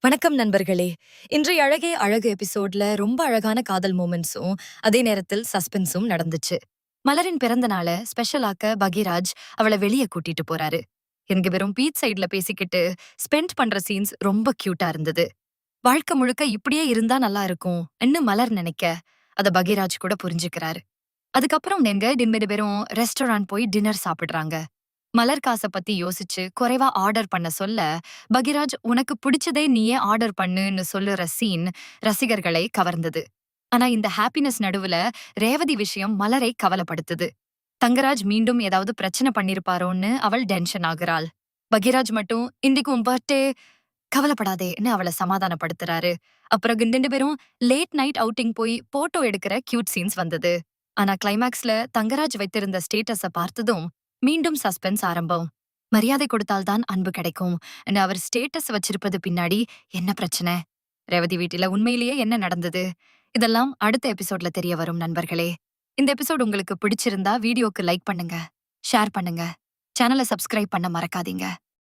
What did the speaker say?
வணக்கம் நண்பர்களே. இன்றைய அழகே அழகு எபிசோட்ல ரொம்ப அழகான காதல் மொமெண்ட்ஸும், அதே நேரத்தில் சஸ்பென்ஸும் நடந்துச்சு. மலரின் பிறந்த நாள ஸ்பெஷலாக்க பகிராஜ் அவள வெளிய கூட்டிட்டு போறாரு. எனக்கு வெறும் பீச் சைடுல பேசிக்கிட்டு ஸ்பெண்ட் பண்ற சீன்ஸ் ரொம்ப கியூட்டா இருந்தது. வாழ்க்கை முழுக்க இப்படியே இருந்தா நல்லா இருக்கும் மலர் நினைக்க, அத பகிராஜ் கூட புரிஞ்சுக்கிறாரு. அதுக்கப்புறம் நீங்க 2 பேரும் ரெஸ்டாரண்ட் போய் டின்னர் சாப்பிடுறாங்க. மலர் காச பத்தி யோசிச்சு குறைவா ஆர்டர் பண்ண சொல்ல, பகிராஜ் உனக்கு பிடிச்சதே நீயே ஆர்டர் பண்ணுன்னு சொல்லுற சீன் ரசிகர்களை கவர்ந்தது. ஆனா இந்த ஹாப்பினஸ் நடுவுல ரேவதி விஷயம் மலரை கவலைப்படுத்துது. தங்கராஜ் மீண்டும் ஏதாவது பிரச்சனை பண்ணிருப்பாரோன்னு அவள் டென்ஷன் ஆகுறாள். பகிராஜ் மட்டும் இன்னைக்கு உன் பர்த்டே, கவலைப்படாதேன்னு அவளை சமாதானப்படுத்துறாரு. அப்புறம் 2 பேரும் லேட் நைட் அவுட்டிங் போய் போட்டோ எடுக்கிற கியூட் சீன்ஸ் வந்தது. ஆனா கிளைமாக்ஸ்ல தங்கராஜ் வைத்திருந்த ஸ்டேட்டஸ பார்த்ததும் மீண்டும் சஸ்பென்ஸ் ஆரம்பம். மரியாதை கொடுத்தால்தான் அன்பு கிடைக்கும் அவர் ஸ்டேட்டஸ் வச்சிருப்பது பின்னாடி என்ன பிரச்சனை? ரேவதி வீட்டில உண்மையிலேயே என்ன நடந்தது? இதெல்லாம் அடுத்த எபிசோட்ல தெரிய வரும் நண்பர்களே. இந்த எபிசோட் உங்களுக்கு பிடிச்சிருந்தா வீடியோக்கு லைக் பண்ணுங்க, ஷேர் பண்ணுங்க, சேனலை சப்ஸ்கிரைப் பண்ண மறக்காதீங்க.